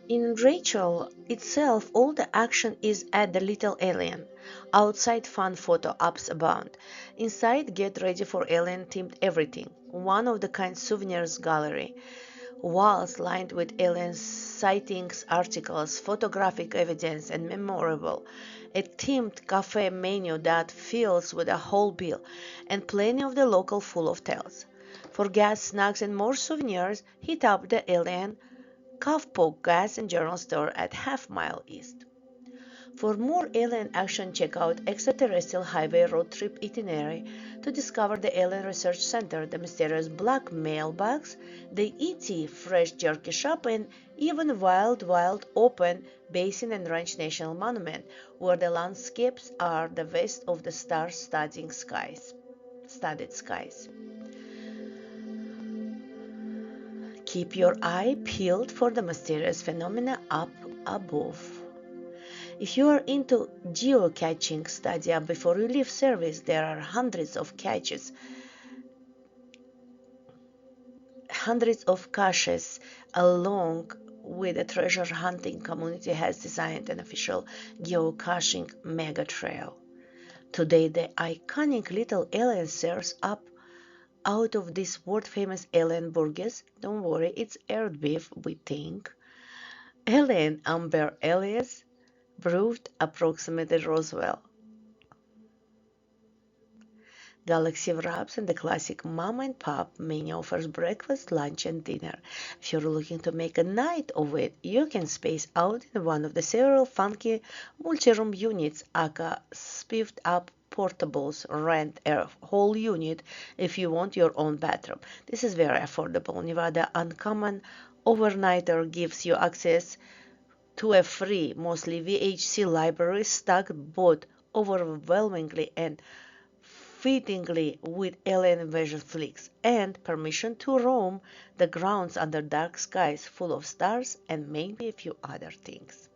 In Rachel itself, all the action is at the Little Alien. Outside, fun photo ops abound. Inside, get ready for alien-themed everything. One-of-the-kind souvenirs gallery. Walls lined with alien sightings, articles, photographic evidence, and memorable. A themed cafe menu that fills with a whole bill, and plenty of the local full of tales. For gas, snacks, and more souvenirs, hit up the Alien Kavpok Gas and General Store at Half Mile East. For more alien action, check out Extraterrestrial Highway Road Trip Itinerary to discover the Alien Research Center, the mysterious Black Mailbox, the E.T. Fresh Jerky Shop, and even Wild Open Basin and Ranch National Monument, where the landscapes are the west of the star-studded skies. Keep your eye peeled for the mysterious phenomena up above. If you are into geocaching, study up before you leave service. There are hundreds of caches along with the treasure hunting community has designed an official geocaching mega trail. Today, the iconic Little Alien serves up out of this world famous alien burgers. Don't worry, it's aired beef, we think. Alien Amber Alias, brewed approximately Roswell. Galaxy Wraps and the classic Mom and Pop menu offers breakfast, lunch, and dinner. If you're looking to make a night of it, you can space out in one of the several funky multi-room units, aka spiffed up portables. Rent a whole unit if you want your own bathroom. This is very affordable. Nevada Uncommon Overnighter gives you access to a free, mostly VHC library stacked both overwhelmingly and fittingly with alien invasion flicks, and permission to roam the grounds under dark skies full of stars and maybe a few other things.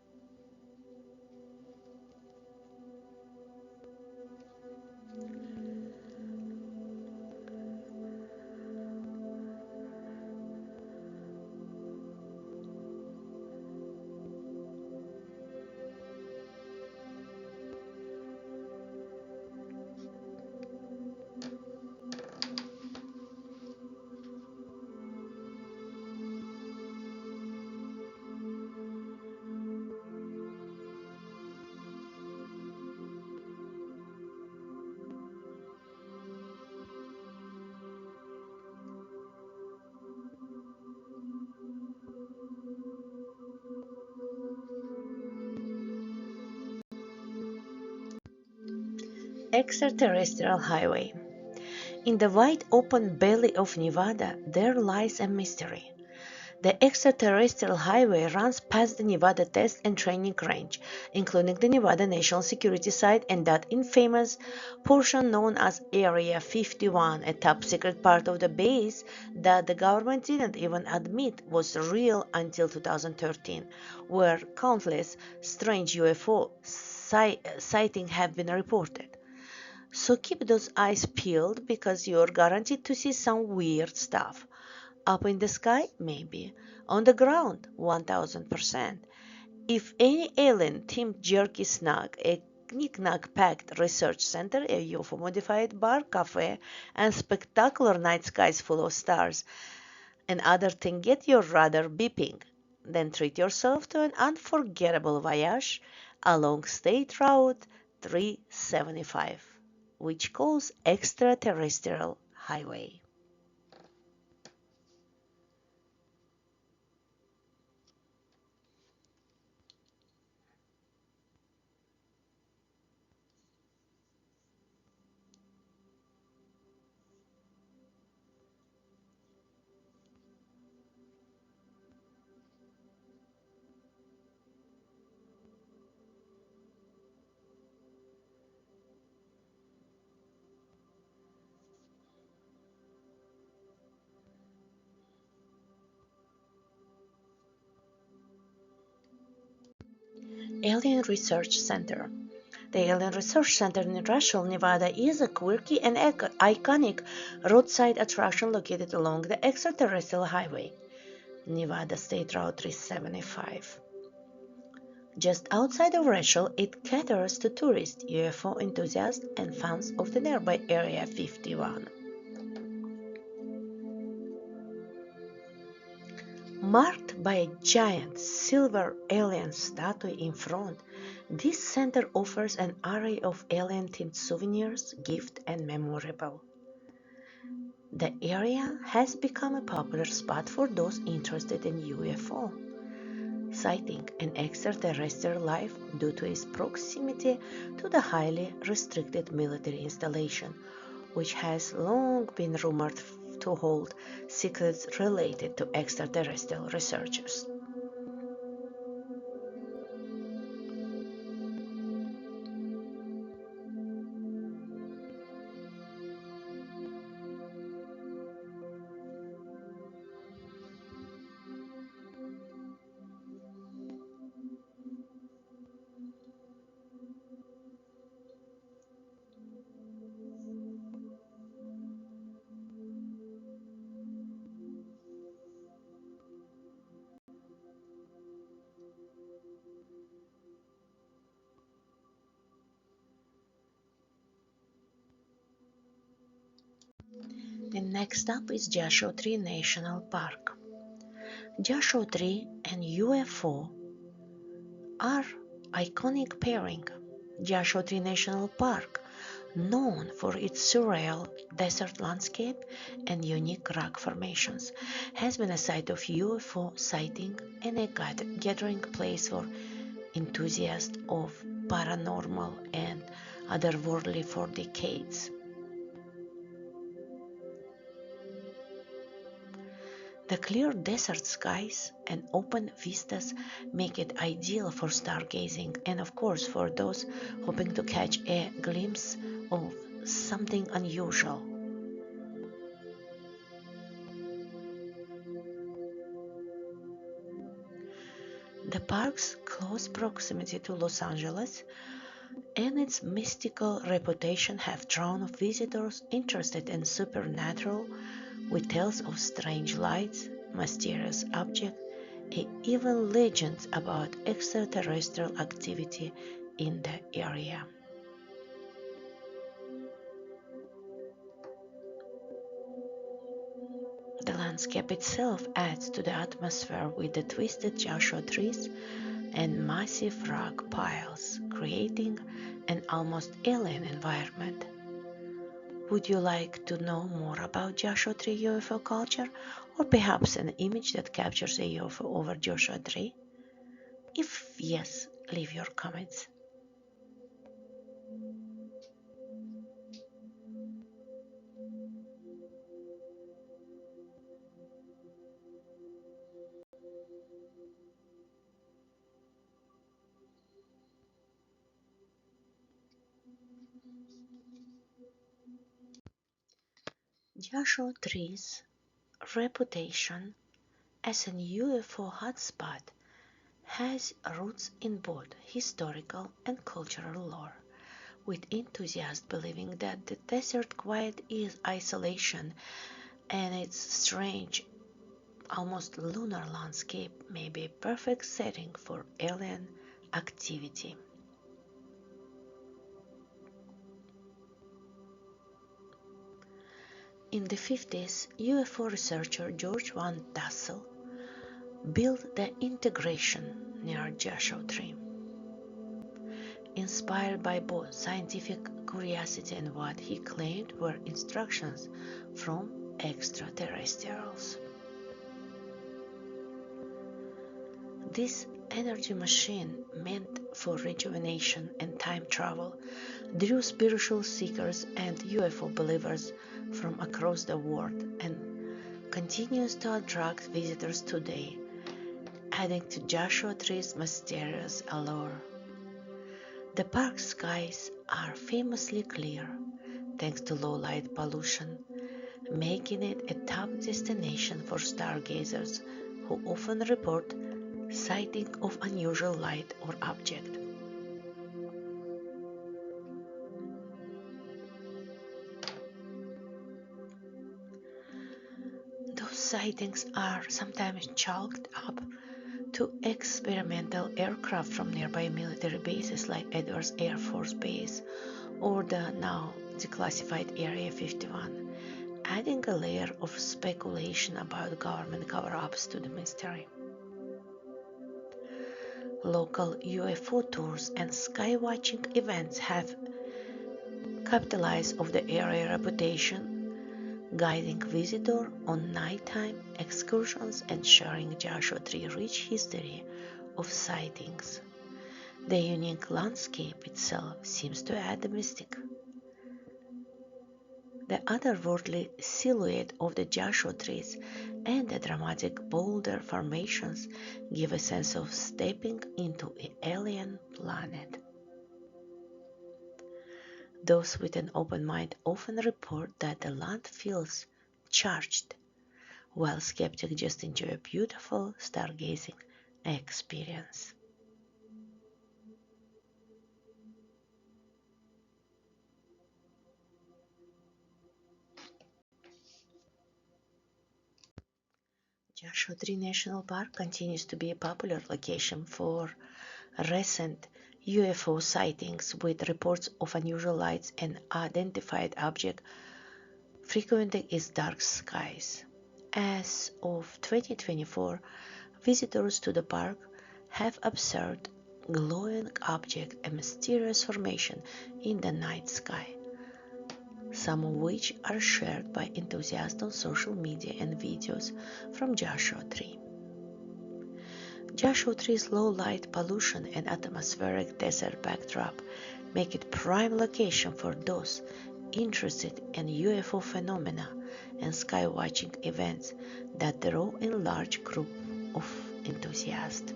Extraterrestrial Highway. In the wide open belly of Nevada, there lies a mystery. The extraterrestrial highway runs past the Nevada Test and Training Range, including the Nevada National Security Site and that infamous portion known as Area 51, a top secret part of the base that the government didn't even admit was real until 2013, where countless strange UFO sightings have been reported. So keep those eyes peeled because you're guaranteed to see some weird stuff. Up in the sky? Maybe. On the ground? 1000%. If any alien-themed jerky snack, a knick-knack-packed research center, a UFO-modified bar, cafe, and spectacular night skies full of stars, and other thing get your radar beeping, then treat yourself to an unforgettable voyage along State Route 375, which calls extraterrestrial highway. Alien Research Center. The Alien Research Center in Rachel, Nevada is a quirky and iconic roadside attraction located along the extraterrestrial highway, Nevada State Route 375. Just outside of Rachel, it caters to tourists, UFO enthusiasts, and fans of the nearby Area 51. Marked by a giant silver alien statue in front, this center offers an array of alien-themed souvenirs, gifts, and memorable. The area has become a popular spot for those interested in UFO sighting and extraterrestrial life due to its proximity to the highly restricted military installation, which has long been rumored to hold secrets related to extraterrestrial researchers. The next up is Joshua Tree National Park. Joshua Tree and UFO are iconic pairing. Joshua Tree National Park, known for its surreal desert landscape and unique rock formations, has been a site of UFO sighting and a gathering place for enthusiasts of paranormal and otherworldly for decades. The clear desert skies and open vistas make it ideal for stargazing and, of course, for those hoping to catch a glimpse of something unusual. The park's close proximity to Los Angeles and its mystical reputation have drawn visitors interested in supernatural, with tales of strange lights, mysterious objects, and even legends about extraterrestrial activity in the area. The landscape itself adds to the atmosphere with the twisted Joshua trees and massive rock piles, creating an almost alien environment. Would you like to know more about Joshua Tree UFO culture, or perhaps an image that captures a UFO over Joshua Tree? If yes, leave your comments. Joshua Tree's reputation as an UFO hotspot has roots in both historical and cultural lore, with enthusiasts believing that the desert quiet is isolation and its strange, almost lunar landscape may be a perfect setting for alien activity. In the 50s, UFO researcher George Van Tassel built the integration near Joshua Tree. inspired by both scientific curiosity and what he claimed were instructions from extraterrestrials. This energy machine, meant for rejuvenation and time travel, drew spiritual seekers and UFO believers from across the world and continues to attract visitors today, adding to Joshua Tree's mysterious allure. The park skies are famously clear, thanks to low light pollution, making it a top destination for stargazers who often report sighting of unusual light or object. Those sightings are sometimes chalked up to experimental aircraft from nearby military bases like Edwards Air Force Base or the now declassified Area 51, adding a layer of speculation about government cover-ups to the mystery. Local UFO tours and skywatching events have capitalized on the area reputation, guiding visitors on nighttime excursions and sharing Joshua Tree rich history of sightings. The unique landscape itself seems to add the mystic. The otherworldly silhouette of the Joshua trees and the dramatic boulder formations give a sense of stepping into an alien planet. Those with an open mind often report that the land feels charged, while skeptics just enjoy a beautiful stargazing experience. Joshua Tree National Park continues to be a popular location for recent UFO sightings, with reports of unusual lights and identified objects frequenting its dark skies. As of 2024, visitors to the park have observed glowing objects and mysterious formation in the night sky, some of which are shared by enthusiasts on social media and videos from Joshua Tree. Joshua Tree's low light pollution and atmospheric desert backdrop make it prime location for those interested in UFO phenomena and skywatching events that draw a large group of enthusiasts.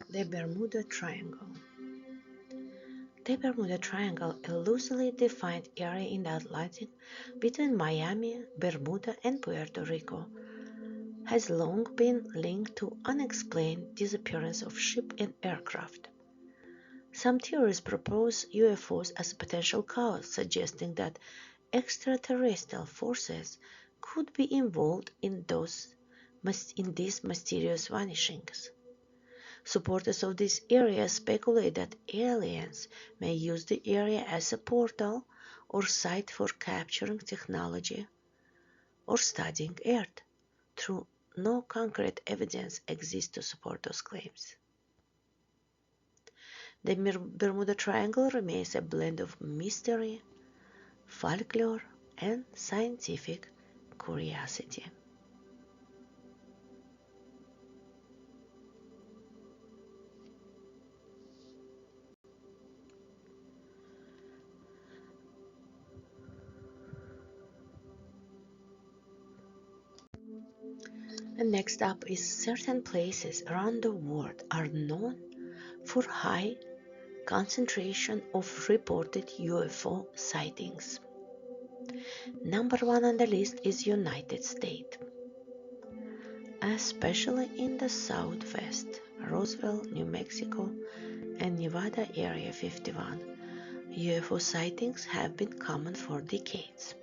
The Bermuda Triangle. The Bermuda Triangle, a loosely defined area in the Atlantic between Miami, Bermuda, and Puerto Rico, has long been linked to unexplained disappearance of ships and aircraft. Some theories propose UFOs as a potential cause, suggesting that extraterrestrial forces could be involved in these mysterious vanishings. Supporters of this area speculate that aliens may use the area as a portal or site for capturing technology or studying Earth, though no concrete evidence exists to support those claims. The Bermuda Triangle remains a blend of mystery, folklore, and scientific curiosity. And next up is certain places around the world are known for high concentration of reported UFO sightings. Number one on the list is United States, especially in the Southwest, Roswell, New Mexico, and Nevada Area 51. UFO sightings have been common for decades.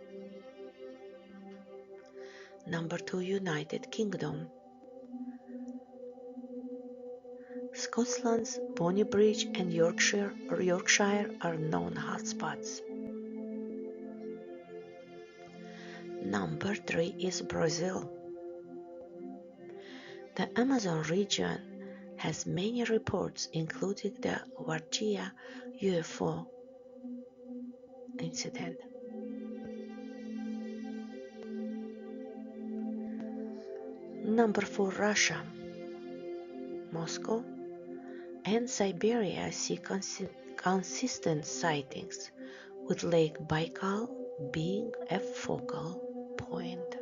Number 2, United Kingdom. Scotland's Bonny Bridge and Yorkshire are known hotspots. Number 3 is Brazil. The Amazon region has many reports, including the Varginha UFO incident. Number 4, Russia. Moscow and Siberia see consistent sightings, with Lake Baikal being a focal point.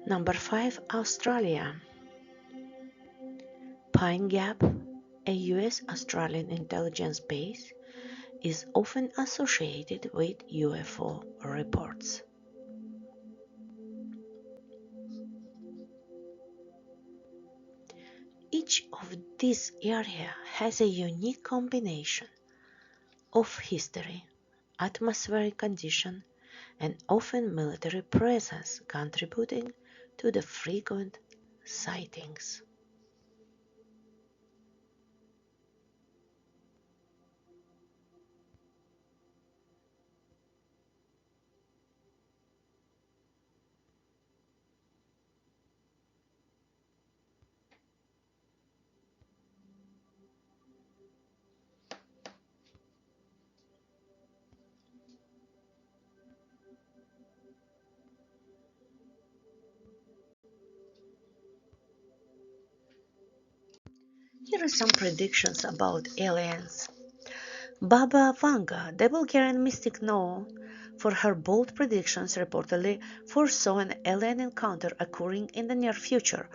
Number 5, Australia. Pine Gap, a US-Australian intelligence base, is often associated with UFO reports. Each of these areas has a unique combination of history, atmospheric condition, and often military presence contributing to the frequent sightings. Here are some predictions about aliens. Baba Vanga, the Bulgarian mystic known for her bold predictions, reportedly foresaw an alien encounter occurring in the near future.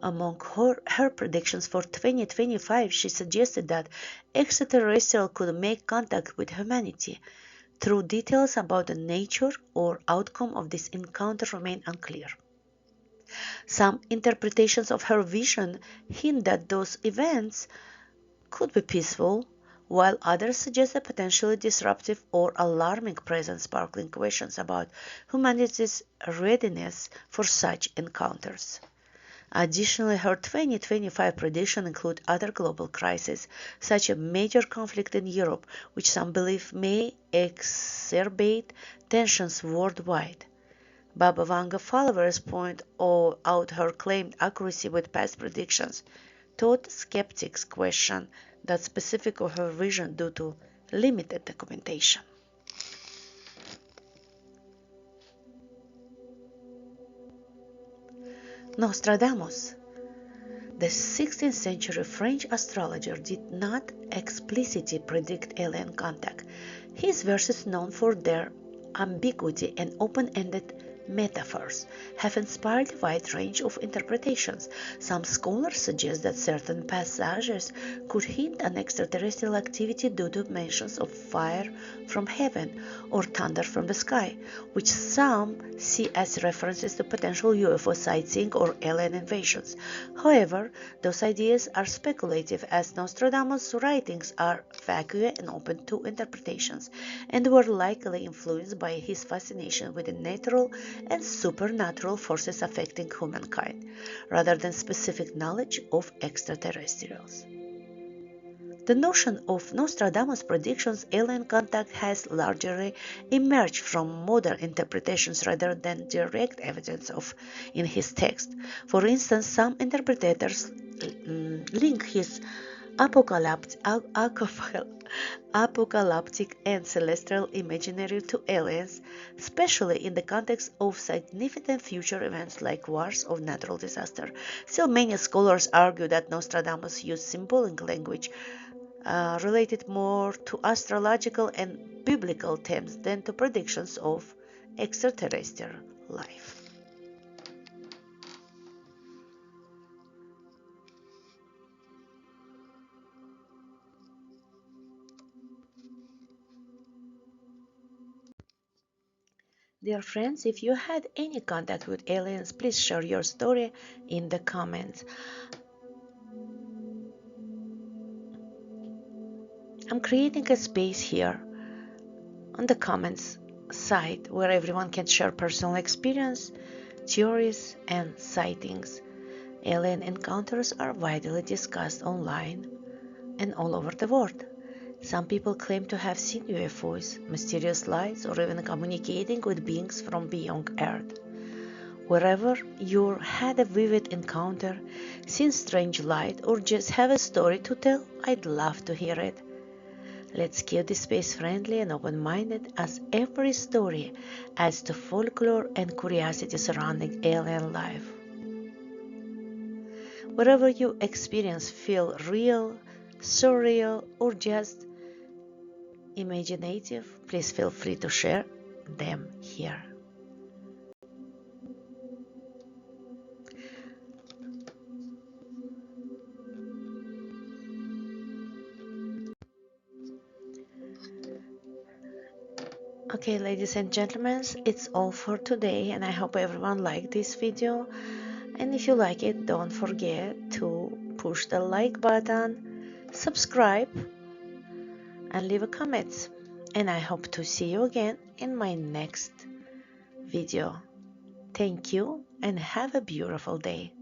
Among her predictions for 2025, she suggested that extraterrestrials could make contact with humanity. Though details about the nature or outcome of this encounter remain unclear. Some interpretations of her vision hint that those events could be peaceful, while others suggest a potentially disruptive or alarming presence, sparkling questions about humanity's readiness for such encounters. Additionally, her 2025 prediction includes other global crises, such as a major conflict in Europe, which some believe may exacerbate tensions worldwide. Baba Vanga followers point out her claimed accuracy with past predictions, though skeptics question the specifics of her vision due to limited documentation. Nostradamus. The 16th century French astrologer did not explicitly predict alien contact. His verses, known for their ambiguity and open-ended metaphors, have inspired a wide range of interpretations. Some scholars suggest that certain passages could hint at extraterrestrial activity due to mentions of fire from heaven or thunder from the sky, which some see as references to potential UFO sightseeing or alien invasions. However, those ideas are speculative, as Nostradamus' writings are vague and open to interpretations, and were likely influenced by his fascination with the natural and supernatural forces affecting humankind, rather than specific knowledge of extraterrestrials. The notion of Nostradamus' predictions alien contact has largely emerged from modern interpretations rather than direct evidence in his text. For instance, some interpreters link his apocalyptic and celestial imaginary to aliens, especially in the context of significant future events like wars or natural disaster. Still, many scholars argue that Nostradamus used symbolic language related more to astrological and biblical themes than to predictions of extraterrestrial life. Dear friends, if you had any contact with aliens, please share your story in the comments. I'm creating a space here on the comments side where everyone can share personal experience, theories, and sightings. Alien encounters are widely discussed online and all over the world. Some people claim to have seen UFOs, mysterious lights, or even communicating with beings from beyond Earth. Wherever you had a vivid encounter, seen strange light, or just have a story to tell, I'd love to hear it. Let's keep this space friendly and open-minded, as every story adds to folklore and curiosity surrounding alien life. Wherever you experience feel real, surreal, or just imaginative, please feel free to share them here. Okay, ladies and gentlemen, it's all for today, and I hope everyone liked this video. And if you like it, don't forget to push the like button, subscribe, and leave a comment. And I hope to see you again in my next video. Thank you and have a beautiful day.